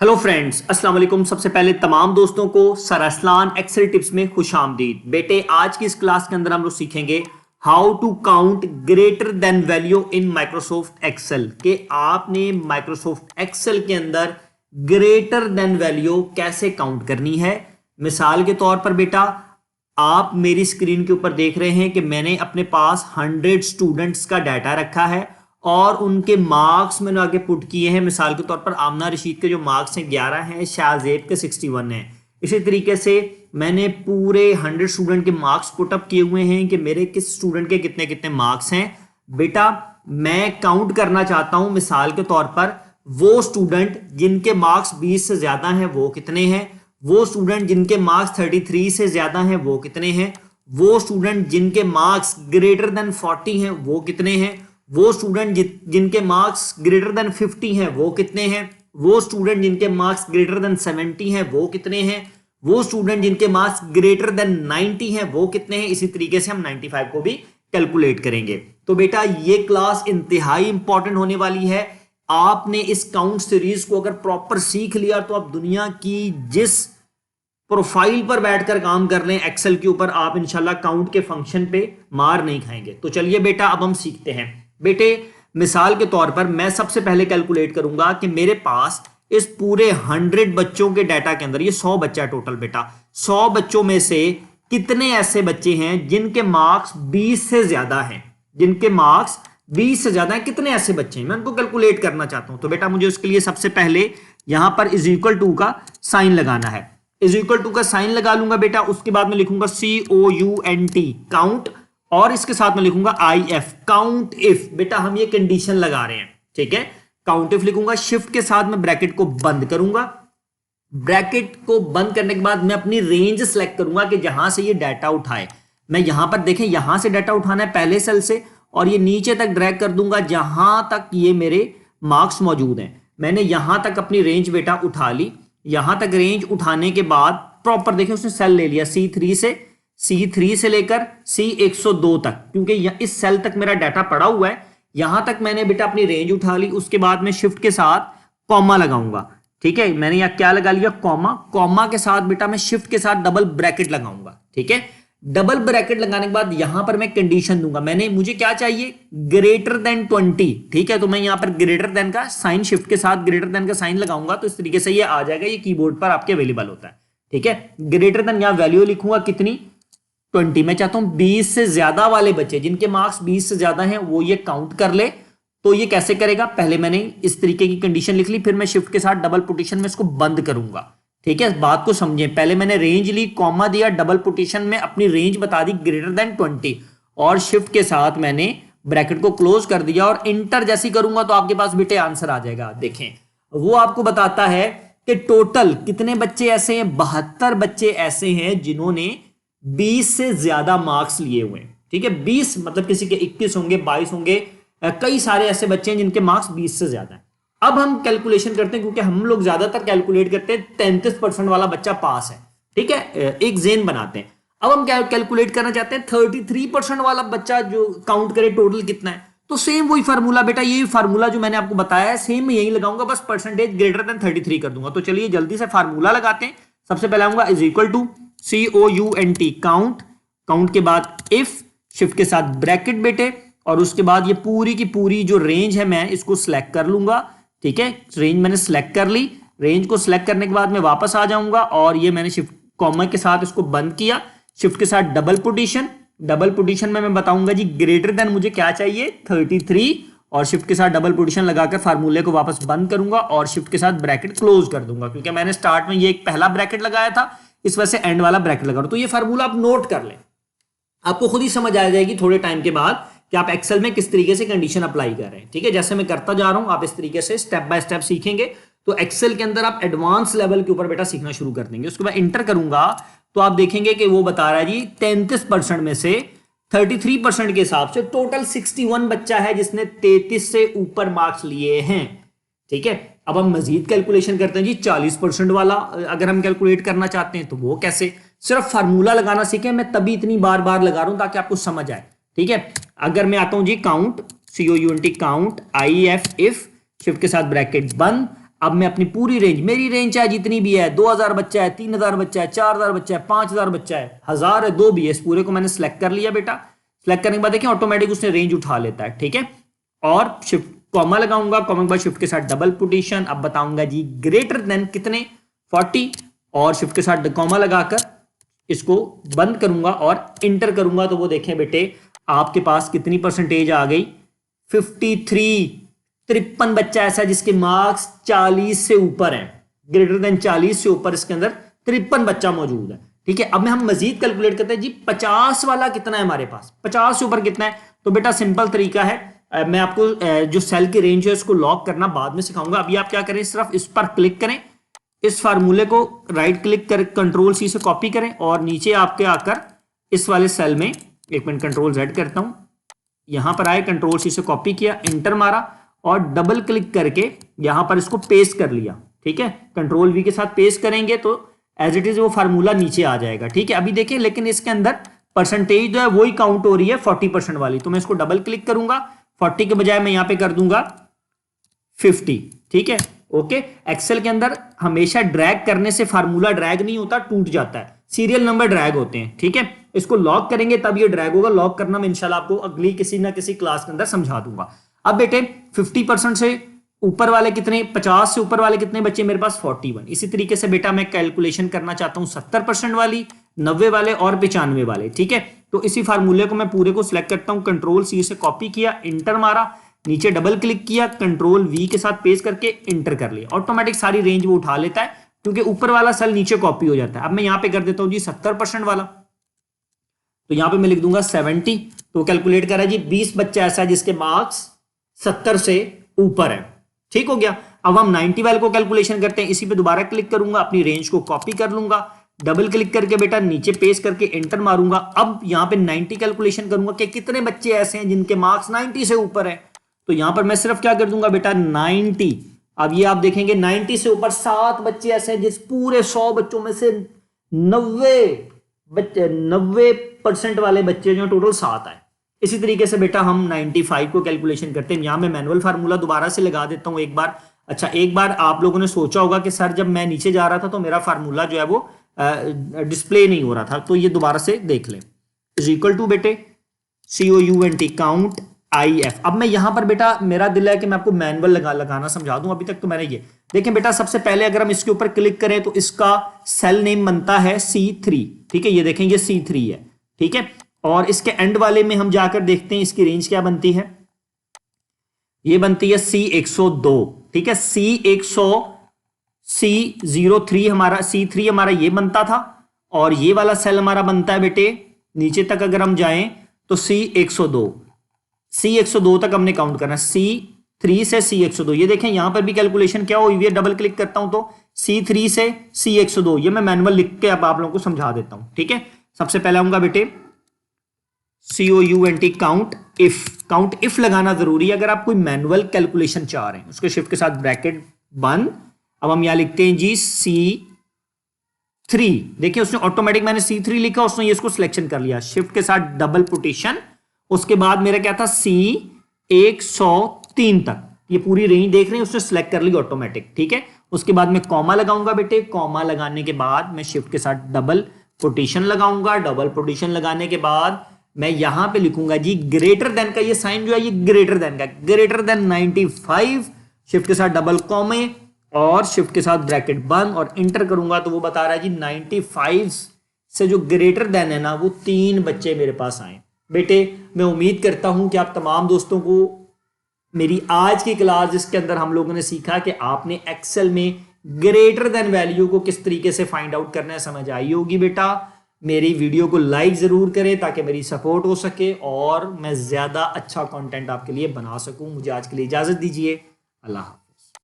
Hello friends, अस्सलाम वालेकुम। सबसे पहले तमाम दोस्तों को सर असलान एक्सेल टिप्स में खुशामदीद। बेटे, आज की इस क्लास के अंदर हम लोग सीखेंगे how to count greater than value in Microsoft Excel. कि आपने माइक्रोसॉफ्ट एक्सेल के अंदर ग्रेटर देन वैल्यू कैसे काउंट करनी है। मिसाल के तौर पर बेटा, आप मेरी स्क्रीन के ऊपर देख रहे हैं कि मैंने अपने पास 100 स्टूडेंट्स का डाटा रखा है और उनके मार्क्स मैंने आगे पुट किए हैं। मिसाल के तौर पर आमना रशीद के जो मार्क्स हैं 11 हैं, शाहजेब के 61 हैं। इसी तरीके से मैंने पूरे 100 स्टूडेंट के मार्क्स पुटअप किए हुए हैं कि मेरे किस स्टूडेंट के कितने कितने मार्क्स हैं। बेटा, मैं काउंट करना चाहता हूं मिसाल के तौर पर वो स्टूडेंट जिनके मार्क्स 20 से ज्यादा हैं वो कितने हैं, वो स्टूडेंट जिनके मार्क्स 33 से ज्यादा हैं वो कितने हैं, वो स्टूडेंट जिनके मार्क्स ग्रेटर देन 40 हैं वो कितने हैं, वो स्टूडेंट जिनके मार्क्स ग्रेटर देन 50 हैं वो कितने हैं, वो स्टूडेंट जिनके मार्क्स ग्रेटर देन 70 हैं वो कितने हैं, वो स्टूडेंट जिनके मार्क्स ग्रेटर देन 90 हैं वो कितने हैं। इसी तरीके से हम 95 को भी कैलकुलेट करेंगे। तो बेटा, ये क्लास इंतहाई इंपॉर्टेंट होने वाली है। आपने इस काउंट सीरीज को अगर प्रॉपर सीख लिया तो आप दुनिया की जिस प्रोफाइल पर बैठकर काम कर लें एक्सेल के ऊपर, आप इंशाल्लाह काउंट के फंक्शन पे मार नहीं खाएंगे। तो चलिए बेटा, अब हम सीखते हैं। बेटे, मिसाल के तौर पर मैं सबसे पहले कैलकुलेट करूंगा कि मेरे पास इस पूरे 100 बच्चों के डाटा के अंदर, ये 100 बच्चा टोटल बेटा, 100 बच्चों में से कितने ऐसे बच्चे हैं जिनके मार्क्स 20 से ज्यादा हैं। जिनके मार्क्स 20 से ज्यादा हैं, कितने ऐसे बच्चे हैं, मैं उनको कैलकुलेट करना चाहता हूं। तो बेटा, मुझे उसके लिए सबसे पहले यहां पर इज इक्वल टू का साइन लगाना है। इज इक्वल टू का साइन लगा लूंगा बेटा। उसके बाद मैं लिखूंगा COUNT काउंट, और इसके साथ में लिखूंगा IF काउंट इफ। बेटा, हम ये कंडीशन लगा रहे हैं, ठीक है। काउंट इफ लिखूंगा, शिफ्ट के साथ में ब्रैकेट को बंद करूंगा। ब्रैकेट को बंद करने के बाद मैं अपनी रेंज सेलेक्ट करूंगा कि जहां से ये डाटा उठाए। मैं यहां पर देखें, यहां से डाटा उठाना है पहले सेल से, और ये नीचे तक ड्रैग कर दूंगा जहां तक ये मेरे मार्क्स मौजूद हैं। मैंने यहां तक अपनी रेंज बेटा उठा ली। यहां तक रेंज उठाने के बाद प्रॉपर देखें, उसने सेल ले लिया C3 से लेकर C102 तक, क्योंकि इस सेल तक मेरा डाटा पड़ा हुआ है। यहां तक मैंने बेटा अपनी रेंज उठा ली। उसके बाद मैं शिफ्ट के साथ कॉमा लगाऊंगा, ठीक है। मैंने यहां क्या लगा लिया, कॉमा। कॉमा के साथ बेटा मैं शिफ्ट के साथ डबल ब्रैकेट लगाऊंगा, ठीक है। डबल ब्रैकेट लगाने के बाद यहां पर मैं कंडीशन दूंगा। मुझे क्या चाहिए, ग्रेटर देन 20, ठीक है। तो मैं यहां पर ग्रेटर देन का साइन, शिफ्ट के साथ ग्रेटर देन का साइन लगाऊंगा, तो इस तरीके से ये आ जाएगा। ये कीबोर्ड पर आपके अवेलेबल होता है, ठीक है। ग्रेटर देन, यहां वैल्यू लिखूंगा कितनी, 20। मैं चाहता हूं 20 से ज्यादा वाले बच्चे जिनके मार्क्स 20 से ज्यादा हैं वो ये काउंट कर ले। तो ये कैसे करेगा, पहले मैंने इस तरीके की कंडीशन लिख ली, फिर मैं शिफ्ट के साथ डबल पुटेशन में इसको बंद करूंगा, ठीक है। बात को समझें, पहले मैंने रेंज ली, कॉमा दिया, डबल पुटेशन में अपनी रेंज बता दी ग्रेटर देन 20, और शिफ्ट के साथ मैंने ब्रैकेट को क्लोज कर दिया और इंटर जैसी करूंगा तो आपके पास बेटे आंसर आ जाएगा। देखें, वो आपको बताता है कि टोटल कितने बच्चे ऐसे हैं, 72 बच्चे ऐसे हैं जिन्होंने 20 से ज्यादा मार्क्स लिए हुए हैं, ठीक है। 20 मतलब किसी के 21 होंगे, 22 होंगे, कई सारे ऐसे बच्चे हैं जिनके मार्क्स 20 से ज्यादा हैं। अब हम कैलकुलेशन करते हैं, क्योंकि हम लोग ज्यादातर कैलकुलेट करते हैं 33% वाला बच्चा पास है, ठीक है। एक जेन बनाते हैं। अब हम कैलकुलेट करना चाहते हैं 33% वाला बच्चा जो काउंट करे टोटल कितना है। तो सेम वही फार्मूला बेटा, यही फार्मूला जो मैंने आपको बताया है सेम मैं यही लगाऊंगा, बस परसेंटेज ग्रेटर देन 33 कर दूंगा। तो चलिए जल्दी से फार्मूला लगाते हैं। सबसे पहले आऊंगा is equal to COUNT count, count के बाद इफ, शिफ्ट के साथ ब्रैकेट बेटे, और उसके बाद ये पूरी की पूरी जो रेंज है मैं इसको सिलेक्ट कर लूंगा, ठीक है। रेंज मैंने सिलेक्ट कर ली। रेंज को सिलेक्ट करने के बाद मैं वापस आ जाऊंगा और ये मैंने शिफ्ट कॉमा के साथ इसको बंद किया। शिफ्ट के साथ डबल पोजीशन में मैं बताऊंगा जी ग्रेटर देन मुझे क्या चाहिए, 33, और शिफ्ट के साथ डबल पोजीशन लगाकर फार्मूले को वापस बंद करूंगा और शिफ्ट के साथ ब्रैकेट क्लोज कर दूंगा, क्योंकि मैंने स्टार्ट में ये एक पहला ब्रैकेट लगाया था, इस वजह से एंड वाला ब्रैकेट लगा रहा हूं। तो ये फार्मूला आप नोट कर लें, आपको खुद ही समझ आ जाएगी थोड़े टाइम के बाद कि आप एक्सेल में किस तरीके से कंडीशन अप्लाई कर रहे हैं, ठीक है। जैसे मैं करता जा रहा हूं, आप इस तरीके से स्टेप बाय स्टेप सीखेंगे तो एक्सेल के अंदर आप एडवांस लेवल के ऊपर बेटा सीखना शुरू कर देंगे। उसके बाद इंटर करूंगा तो आप देखेंगे कि वो बता रहा है जी 33% में से 33% के हिसाब से टोटल 61 बच्चा है जिसने 33 से ऊपर मार्क्स लिए हैं, ठीक है। अब हम मजीद कैलकुलेशन करते हैं जी 40% वाला अगर हम कैलकुलेट करना चाहते हैं तो वो कैसे, सिर्फ फार्मूला लगाना सीखें। मैं तभी इतनी बार बार लगा रहा हूं ताकि आपको समझ आए, ठीक है। अगर मैं आता हूं जी count, COUNT count, IF if, shift के साथ ब्रैकेट बंद, अब मैं अपनी पूरी रेंज, मेरी रेंज चाहे जितनी भी है, 2000 बच्चा है, 3000 बच्चा है, 4000 बच्चा है, 5000 बच्चा है, 1000 है, 2 भी है, इस पूरे को मैंने सिलेक्ट कर लिया बेटा। सिलेक्ट करने के बाद देखिए ऑटोमेटिक उसने रेंज उठा लेता है, ठीक है। और शिफ्ट कॉमा लगाऊंगा, कॉमा के बाद शिफ्ट के साथ डबल कोटेशन, अब बताऊंगा जी ग्रेटर देन कितने, 40, और शिफ्ट के साथ कॉमा लगाकर इसको बंद करूंगा और इंटर करूंगा, तो वो देखें बेटे आपके पास कितनी परसेंटेज आ गई, 53। 53 बच्चा ऐसा जिसके मार्क्स 40 से ऊपर है, ग्रेटर देन 40 से ऊपर इसके अंदर 53 बच्चा मौजूद है, ठीक है। अब हम मजीद कैलकुलेट करते हैं जी 50 वाला कितना है हमारे पास, 50 से ऊपर कितना है। तो बेटा सिंपल तरीका है, मैं आपको जो सेल की रेंज है उसको लॉक करना बाद में सिखाऊंगा। अभी आप क्या करें, सिर्फ इस पर क्लिक करें, इस फार्मूले को राइट क्लिक कर कंट्रोल सी से कॉपी करें और नीचे आपके आकर इस वाले सेल में, एक मिनट कंट्रोल जेड करता हूं, यहां पर आए, कंट्रोल सी से कॉपी किया, इंटर मारा और डबल क्लिक करके यहां पर इसको पेस्ट कर लिया, ठीक है। कंट्रोल वी के साथ पेस्ट करेंगे तो एज इट इज वो फार्मूला नीचे आ जाएगा, ठीक है। अभी देखिए लेकिन इसके अंदर परसेंटेज जो है वही काउंट हो रही है 40% वाली, तो मैं इसको डबल क्लिक करूंगा, 40 के बजाय मैं यहां पे कर दूंगा 50, ठीक है। ओके, एक्सेल के अंदर हमेशा ड्रैग करने से फार्मूला ड्रैग नहीं होता, टूट जाता है, सीरियल नंबर ड्रैग होते हैं, ठीक है। इसको लॉक करेंगे तब ये ड्रैग होगा, लॉक करना मैं इंशाल्लाह आपको अगली किसी ना किसी क्लास के अंदर समझा दूंगा। अब बेटे 50% से ऊपर वाले कितने, 50 से ऊपर वाले कितने बच्चे मेरे पास, 41। इसी तरीके से बेटा मैं कैलकुलेशन करना चाहता हूं 70% वाली, 90 वाले और 95 वाले, ठीक है। तो इसी फार्मूले को मैं पूरे को सिलेक्ट करता हूं, कंट्रोल सी से कॉपी किया, इंटर मारा, नीचे डबल क्लिक किया, कंट्रोल वी के साथ पेस्ट करके इंटर कर लिया, ऑटोमेटिक सारी रेंज वो उठा लेता है क्योंकि ऊपर वाला सेल नीचे कॉपी हो जाता है। अब मैं यहां पे कर देता हूं जी 70% वाला, तो यहां पे मैं लिख दूंगा 70, तो कैलकुलेट करा जी 20 बच्चा ऐसा है जिसके मार्क्स 70 से ऊपर है, ठीक हो गया। अब हम 90 वाले को कैलकुलेशन करते हैं, इसी पे दोबारा क्लिक करूंगा, अपनी रेंज को कॉपी कर लूंगा, डबल क्लिक करके बेटा नीचे पेस्ट करके इंटर मारूंगा। अब यहां पे 90 कैलकुलेशन करूंगा कि कितने बच्चे ऐसे हैं जिनके मार्क्स 90 से ऊपर है, तो यहां पर मैं सिर्फ क्या कर दूंगा बेटा 90। अब ये आप देखेंगे 90 से ऊपर 7 बच्चे ऐसे हैं जिस पूरे 100 बच्चों में से 90% वाले बच्चे जो टोटल 7 आए। इसी तरीके से बेटा हम 95 को कैलकुलेशन करते हैं, यहां मैं मैनुअल फार्मूला दोबारा से लगा देता हूं एक बार। अच्छा, एक बार आप लोगों ने सोचा होगा कि सर जब मैं नीचे जा रहा था तो मेरा फार्मूला जो है वो डिस्प्ले नहीं हो रहा था, तो ये दोबारा से देख लें, इज इक्वल टू बेटे COUNT काउंट IF। अब मैं यहां पर बेटा मेरा दिल है कि मैं आपको मैनुअल लगाना समझा दूं, अभी तक तो मैंने ये देखें बेटा। सबसे पहले अगर हम इसके ऊपर क्लिक करें तो इसका सेल नेम बनता है C3, ठीक है, ये देखें ये C3 है, ठीक है। और इसके एंड वाले में हम जाकर देखते हैं इसकी रेंज क्या बनती है, ये बनती है C102, ठीक है। C03 हमारा, C3 हमारा ये बनता था, और ये वाला सेल हमारा बनता है बेटे, नीचे तक अगर हम जाएं तो C102 तक हमने काउंट करना, C3 से C102। ये देखें यहां पर भी कैलकुलेशन क्या हुई है, डबल क्लिक करता हूं तो C3 से C102, ये मैं मैनुअल लिख के अब आप लोगों को समझा देता हूं, ठीक है। सबसे पहले आऊंगा बेटे COUNT काउंट इफ लगाना जरूरी है अगर आप कोई मैनुअल कैलकुलेशन चाह रहे हैं, उसके शिफ्ट के साथ ब्रैकेट बंद। अब हम यहां लिखते हैं जी C3, देखिए उसने ऑटोमेटिक, मैंने C3 लिखा, उसने ये इसको सिलेक्शन कर लिया, शिफ्ट के साथ डबल कोटेशन, उसके बाद मेरा क्या था C103 तक, ये पूरी रेंज देख रहे हैं उसने सिलेक्ट कर ली ऑटोमेटिक, ठीक है। उसके बाद मैं कॉमा लगाऊंगा बेटे, कॉमा लगाने के बाद मैं शिफ्ट के साथ डबल कोटेशन लगाऊंगा, डबल कोटेशन लगाने के बाद मैं यहां पे लिखूंगा जी ग्रेटर देन का, ये साइन जो है ये ग्रेटर देन का, ग्रेटर देन 95, शिफ्ट के साथ डबल कॉमे और शिफ्ट के साथ ब्रैकेट बंद और इंटर करूंगा, तो वो बता रहा है जी 95 से जो ग्रेटर देन है ना वो 3 बच्चे मेरे पास आए। बेटे मैं उम्मीद करता हूं कि आप तमाम दोस्तों को मेरी आज की क्लास जिसके अंदर हम लोगों ने सीखा कि आपने एक्सेल में ग्रेटर देन वैल्यू को किस तरीके से फाइंड आउट करना है समझ आई होगी। बेटा मेरी वीडियो को लाइक जरूर करें ताकि मेरी सपोर्ट हो सके और मैं ज्यादा अच्छा कंटेंट आपके लिए बना सकूं। मुझे आज के लिए इजाजत दीजिए, अल्लाह।